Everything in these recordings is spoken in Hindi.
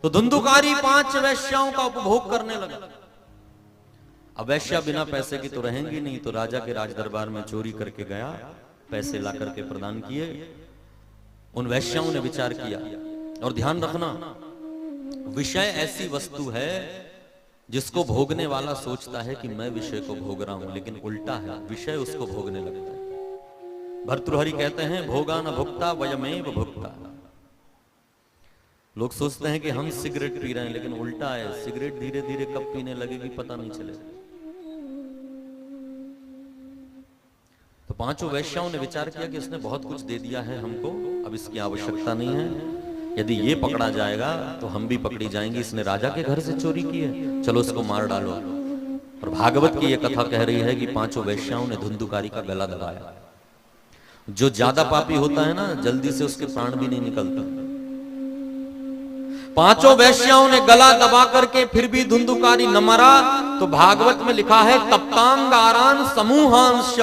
तो धुंधुकारी 5 वैश्याओं का उपभोग करने लगा। अब वैश्या बिना पैसे की तो रहेंगी नहीं, तो राजा के राज दरबार में चोरी करके गया, पैसे ला करके प्रदान किए। उन वैश्याओं ने विचार किया, और ध्यान रखना, विषय ऐसी वस्तु है जिसको भोगने वाला सोचता है कि मैं विषय को भोग रहा हूं, लेकिन उल्टा है, विषय उसको भोगने लगता है। भर्तृहरि कहते हैं, भोगा न भुक्ता वयमेव भुक्ता। लोग सोचते हैं कि हम सिगरेट पी रहे हैं, लेकिन उल्टा है, सिगरेट धीरे धीरे कब पीने लगेगी पता नहीं चलेगा। तो 5 वैश्याओं ने विचार किया कि इसने बहुत कुछ दे दिया है हमको, अब इसकी आवश्यकता नहीं है, यदि ये पकड़ा जाएगा तो हम भी पकड़ी जाएंगे, इसने राजा के घर से चोरी की है, चलो इसको मार डालो। और भागवत की यह कथा कह रही है कि 5 वैश्याओं ने धुंधुकारी का गला दबाया। जो ज्यादा पापी होता है ना, जल्दी से उसके प्राण भी नहीं निकलता। 5 वैश्याओं ने गला दबा करके फिर भी धुंधुकारी न मरा, तो भागवत में लिखा है, तप्तांगारान समूहांश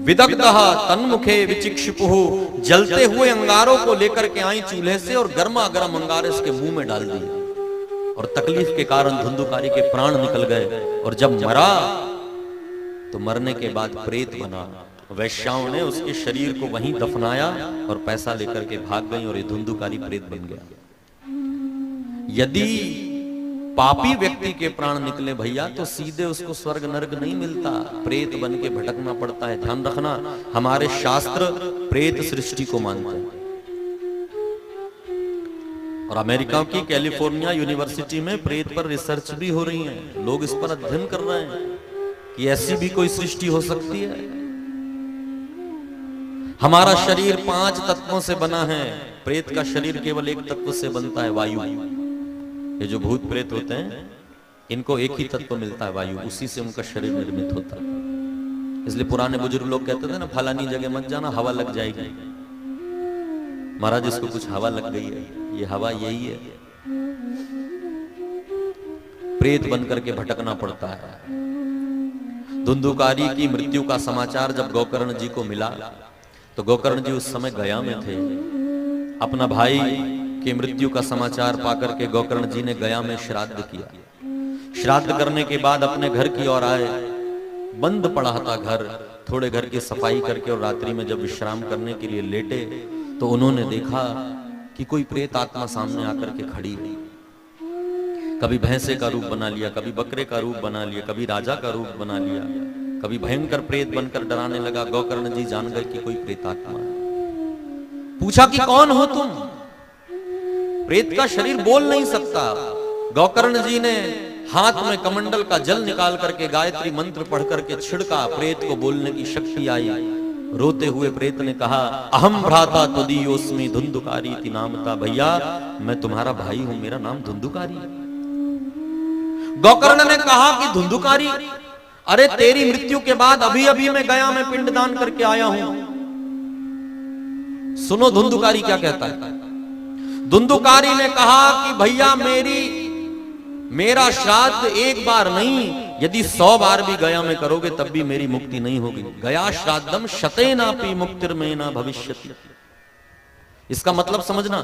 विदग्धः तन्मुखे विचिक्षिपुः, जलते हुए अंगारों को लेकर के आई चूल्हे से और गर्मा गर्म अंगारे इसके मुंह में डाल दिए, और तकलीफ के कारण धुंधुकारी के प्राण निकल गए। और जब मरा तो मरने के बाद प्रेत बना। वैश्याओं ने उसके शरीर को वहीं दफनाया और पैसा लेकर के भाग गई, और ये धुंधुकारी प्रेत बन गया। यदि पापी व्यक्ति के प्राण निकले भैया, तो सीधे उसको स्वर्ग नरक नहीं मिलता, प्रेत बन के भटकना पड़ता है। ध्यान रखना, हमारे शास्त्र प्रेत सृष्टि को मानते हैं। और अमेरिका की कैलिफोर्निया यूनिवर्सिटी में प्रेत पर रिसर्च भी हो रही है, लोग इस पर अध्ययन कर रहे हैं कि ऐसी भी कोई सृष्टि हो सकती है। हमारा शरीर 5 तत्वों से बना है, प्रेत का शरीर केवल एक तत्व से बनता है, वायु। ये जो भूत प्रेत होते हैं, इनको एक ही तत्व मिलता है, वायु, उसी से उनका शरीर निर्मित होता है। इसलिए पुराने बुजुर्ग लोग कहते थे ना, फलानी जगह मत जाना, हवा लग जाएगी। महाराज, इसको कुछ हवा लग गई है, ये हवा यही है। प्रेत बनकर के भटकना पड़ता है। धुंधुकारी की मृत्यु का समाचार जब गोकर्ण जी को मिला, तो गोकर्ण जी उस समय गया में थे। अपना भाई की मृत्यु का समाचार पाकर के गोकर्ण जी ने गया में श्राद्ध किया। श्राद्ध करने के बाद अपने घर की ओर आए। बंद पड़ा था घर, थोड़े घर की सफाई करके, और रात्रि में जब विश्राम करने के लिए लेटे, तो उन्होंने देखा कि कोई प्रेत आत्मा सामने आकर के खड़ी है। कभी भैंसे का रूप बना लिया, कभी बकरे का रूप बना लिया, कभी राजा का रूप बना लिया, कभी भयंकर प्रेत बनकर डराने लगा। गोकर्ण जी जान गए कि कोई प्रेत आत्मा है। पूछा कि कौन हो तुम? प्रेत का शरीर बोल नहीं सकता। गोकर्ण जी ने हाथ में कमंडल का जल निकाल करके गायत्री मंत्र पढ़ करके छिड़का, प्रेत को बोलने की शक्ति आई। रोते हुए प्रेत ने कहा, अहम भ्राता त्वदीयोस्मि धुंधुकारी इति नामता। भैया, मैं तुम्हारा भाई हूं, मेरा नाम धुंधुकारी है। गोकर्ण ने कहा कि धुंधुकारी, अरे तेरी मृत्यु के बाद अभी अभी मैं गया में पिंडदान करके आया हूं। सुनो धुंधुकारी क्या कहता है। धुंधुकारी ने कहा कि भैया, मेरा श्राद्ध एक बार नहीं, यदि 100 बार भी गया में करोगे तब भी मेरी मुक्ति नहीं होगी। गया श्राद्धम शतेनापि मुक्तिर्मेना भविष्यति। इसका मतलब समझना।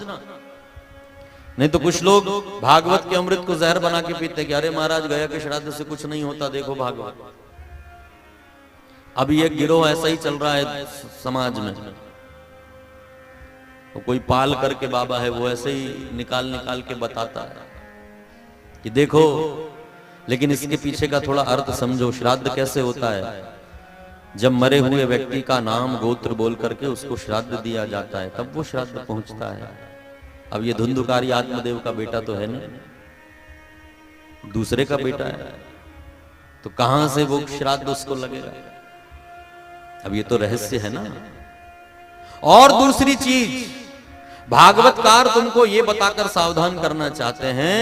नहीं तो कुछ लोग भागवत के अमृत को जहर बना के पीते कि अरे महाराज, गया के श्राद्ध से कुछ नहीं होता, देखो भागवत। अभी एक गिरोह ऐसा ही चल रहा है समाज में। तो कोई पाल करके बाबा है, वो ऐसे ही निकाल निकाल के बताता है कि देखो, लेकिन इसके पीछे का थोड़ा अर्थ समझो। श्राद्ध कैसे होता है? जब मरे हुए व्यक्ति का नाम गोत्र बोल करके उसको श्राद्ध दिया जाता है, तब वो श्राद्ध पहुंचता है। अब ये धुंधुकारी आत्मदेव का बेटा तो है नहीं, दूसरे का बेटा है, तो कहां से वो श्राद्ध उसको लगेगा? अब ये तो रहस्य है ना। और दूसरी चीज, भागवतकार तुमको ये बताकर सावधान करना चाहते हैं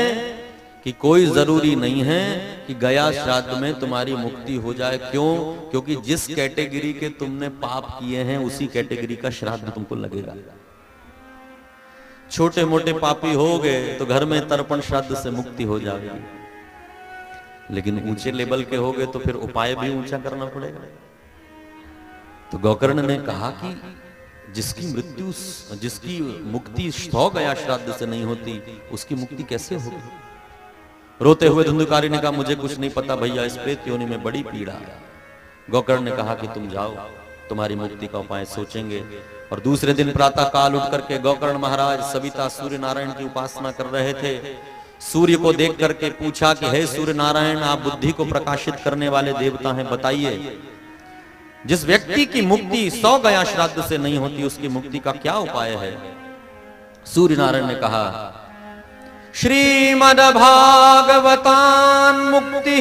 कि कोई जरूरी नहीं है कि गया श्राद्ध में तुम्हारी मुक्ति हो जाए। क्यों? क्योंकि जिस कैटेगरी के तुमने पाप किए हैं उसी कैटेगरी का श्राद्ध तुमको लगेगा। छोटे मोटे पापी हो गए तो घर में तर्पण श्राद्ध से मुक्ति हो जाएगी, लेकिन ऊंचे लेवल के हो गए तो फिर उपाय भी ऊंचा करना पड़ेगा। तो गोकर्ण ने कहा कि जिसकी मुक्ति 100 गया श्राद्ध से नहीं होती, उसकी मुक्ति कैसे होगी? रोते हुए धुंधुकारी ने कहा, मुझे कुछ नहीं पता भैया, इस प्रेत योनि में बड़ी पीड़ा है। गोकर्ण ने कहा कि तुम जाओ, तुम्हारी मुक्ति का उपाय सोचेंगे। और दूसरे दिन प्रातः काल उठ करके गोकर्ण महाराज सविता सूर्य नारायण की उपासना कर रहे थे। सूर्य को देख करके पूछा कि हे सूर्य नारायण, आप बुद्धि को प्रकाशित करने वाले देवता हैं, बताइए जिस व्यक्ति की मुक्ति 100 गया श्राद्ध से नहीं होती, उसकी मुक्ति का क्या उपाय है? सूर्य नारायण ने कहा, श्रीमद् भागवतान मुक्ति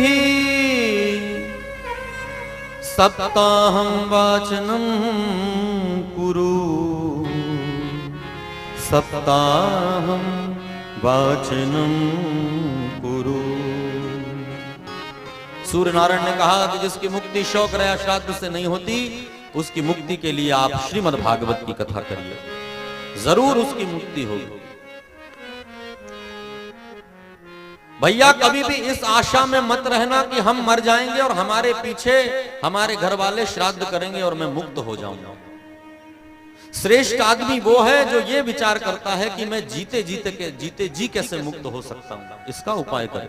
सप्ताहं वाचनम कुरु, सप्ताहं वाचनम कुरु। सूर्य नारायण ने कहा कि जिसकी मुक्ति 100 गया श्राद्ध से नहीं होती, उसकी मुक्ति के लिए आप श्रीमद् भागवत की कथा करिए, जरूर उसकी मुक्ति होगी। भैया कभी भी इस आशा में मत रहना कि हम मर जाएंगे और हमारे पीछे हमारे घर वाले श्राद्ध करेंगे और मैं मुक्त हो जाऊंगा। श्रेष्ठ आदमी वो है जो ये विचार करता है कि मैं जीते जी कैसे मुक्त हो सकता हूं, इसका उपाय करें।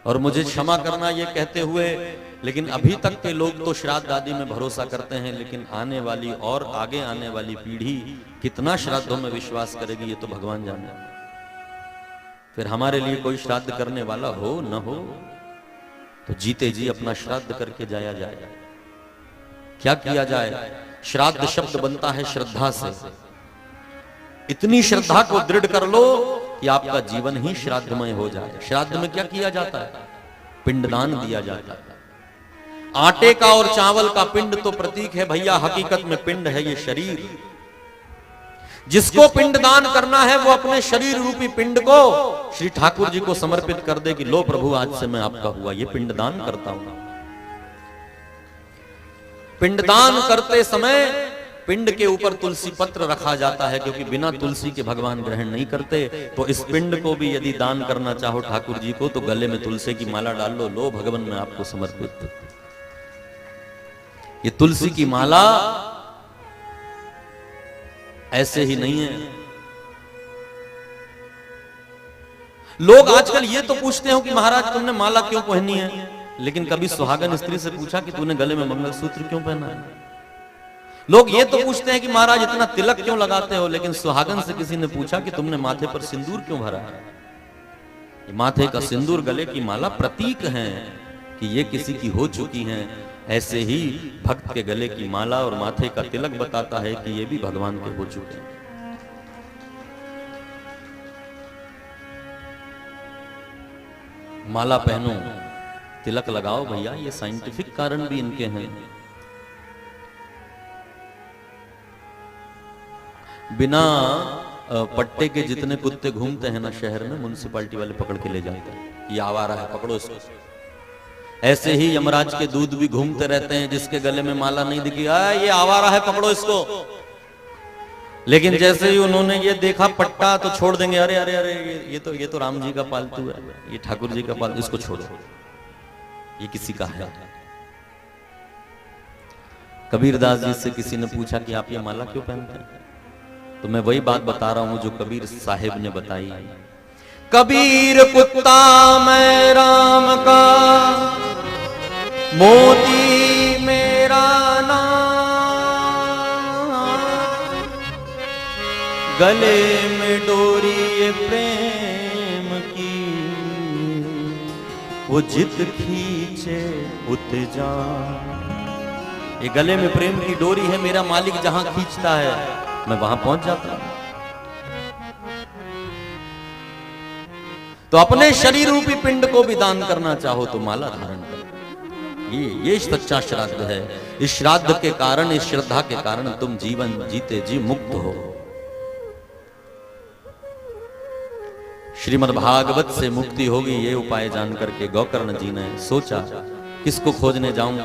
और मुझे क्षमा करना ये कहते हुए, लेकिन अभी तक के लोग तो श्राद्ध आदि में भरोसा करते हैं, लेकिन आने वाली और आगे आने वाली पीढ़ी कितना श्राद्धों में विश्वास करेगी, ये तो भगवान जाने। फिर हमारे लिए कोई श्राद्ध करने वाला हो न हो तो जीते जी अपना श्राद्ध करके जाया जाए। क्या किया जाए? श्राद्ध शब्द बनता है श्रद्धा से। इतनी श्रद्धा को दृढ़ कर लो कि आपका जीवन ही श्राद्धमय हो जाए। श्राद्ध में क्या किया जाता है? पिंडदान दिया जाता है। आटे का और चावल का पिंड तो प्रतीक है भैया, हकीकत में पिंड है ये शरीर। जिसको पिंडदान करना है वो अपने शरीर रूपी पिंड को श्री ठाकुर जी को समर्पित कर दे कि लो प्रभु, आज से मैं आपका हुआ, ये पिंडदान करता हूं। पिंडदान करते समय पिंड के ऊपर तुलसी पत्र रखा जाता है, क्योंकि बिना तुलसी के भगवान ग्रहण नहीं करते। तो इस पिंड को भी यदि दान करना चाहो ठाकुर जी को, तो गले में तुलसी की माला डाल लो, लो भगवान मैं आपको समर्पित। ये तुलसी की माला ऐसे ही नहीं है। लोग आजकल ये तो पूछते हो कि महाराज तुमने माला क्यों पहनी है, लेकिन कभी सुहागन स्त्री से पूछा कि तूने गले में मंगलसूत्र क्यों पहना है? लोग ये तो पूछते हैं कि महाराज इतना तिलक क्यों लगाते हो, लेकिन सुहागन से किसी ने पूछा कि तुमने माथे पर सिंदूर क्यों भरा है? ये माथे का सिंदूर, गले की माला प्रतीक है कि ये किसी की हो चुकी हैं। ऐसे ही भक्त के गले की माला और माथे का तिलक बताता है कि ये भी भगवान के हो चुके हैं। माला पहनो, तिलक लगाओ भैया, ये साइंटिफिक कारण भी इनके हैं। बिना पट्टे के जितने कुत्ते घूमते हैं ना शहर में, म्युनिसिपैलिटी वाले पकड़ के ले जाते हैं, ये आवारा है, पकड़ो इसको। ऐसे ही यमराज के दूध भी घूमते रहते हैं, जिसके गले में माला नहीं दिखी, ये आवारा है, पकड़ो इसको। लेकिन जैसे ही उन्होंने ये देखा पट्टा तो छोड़ देंगे, अरे अरे अरे ये तो राम जी का पालतू है, ये ठाकुर जी का पालतू, इसको छोड़ो, ये किसी का है। कबीरदास जी से किसी ने पूछा कि आप ये माला क्यों पहनते हैं, तो मैं वही बात बता रहा हूं जो कबीर साहिब ने बताई। कबीर कुत्ता मैं राम का, मोती मेरा नाम, गले में डोरी ये प्रेम की, वो जित खींचे उत जा। ये गले में प्रेम की डोरी है, मेरा मालिक जहां खींचता है मैं वहां पहुंच जाता हूं। तो अपने शरीर रूपी पिंड को भी दान करना चाहो तो माला धारण करो। ये सच्चा श्राद्ध है। इस श्राद्ध के कारण, इस श्रद्धा के कारण तुम जीवन जीते जी मुक्त हो। श्रीमद् भागवत से मुक्ति होगी, ये उपाय जान करके गोकर्ण जी ने सोचा किसको खोजने जाऊं,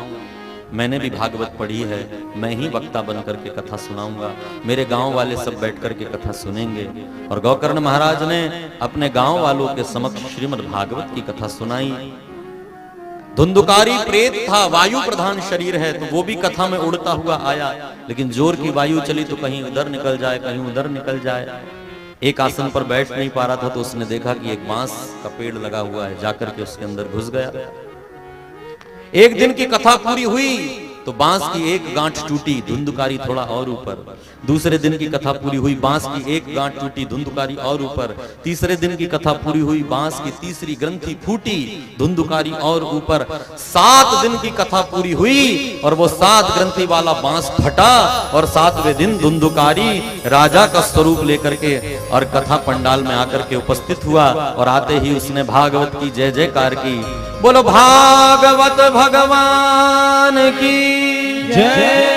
मैंने भी भागवत पढ़ी है, मैं ही वक्ता बन करके कथा सुनाऊंगा, मेरे गांव वाले सब बैठ करके कथा सुनेंगे। और गोकर्ण महाराज ने अपने गांव वालों के समक्ष श्रीमद् भागवत की कथा सुनाई। धुंधुकारी प्रेत था, वायु प्रधान शरीर है, तो वो भी कथा में उड़ता हुआ आया, लेकिन जोर की वायु चली तो कहीं उधर निकल जाए, कहीं उधर निकल जाए। एक आसन पर बैठ नहीं पा रहा था, तो उसने देखा कि एक बांस का पेड़ लगा हुआ है, जाकर के उसके अंदर घुस गया। एक दिन की कथा पूरी हुई तो बांस की एक गांठ टूटी, धुंधुकारी थोड़ा और ऊपर। दूसरे दिन की कथा पूरी हुई, बांस की एक गांठ टूटी, धुंधुकारी और ऊपर। तीसरे दिन की कथा पूरी हुई, बांस की तीसरी ग्रंथि फूटी, धुंधुकारी और ऊपर। 7 दिन की कथा पूरी हुई और वो 7 ग्रंथि वाला बांस फटा, और 7वें दिन धुंधुकारी राजा का स्वरूप लेकर के और कथा पंडाल में आकर के उपस्थित हुआ, और आते ही उसने भागवत की जय जयकार की। बोलो भागवत भगवान की जय।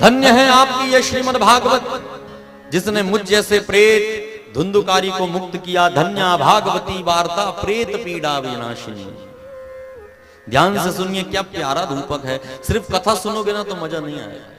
धन्य है आपकी ये श्रीमद् भागवत, जिसने मुझ जैसे प्रेत धुंधुकारी को मुक्त किया। धन्या भागवती वार्ता प्रेत पीड़ा विनाशिनी। ध्यान से सुनिए, क्या प्यारा रूपक है। सिर्फ कथा सुनोगे ना तो मजा नहीं आएगा।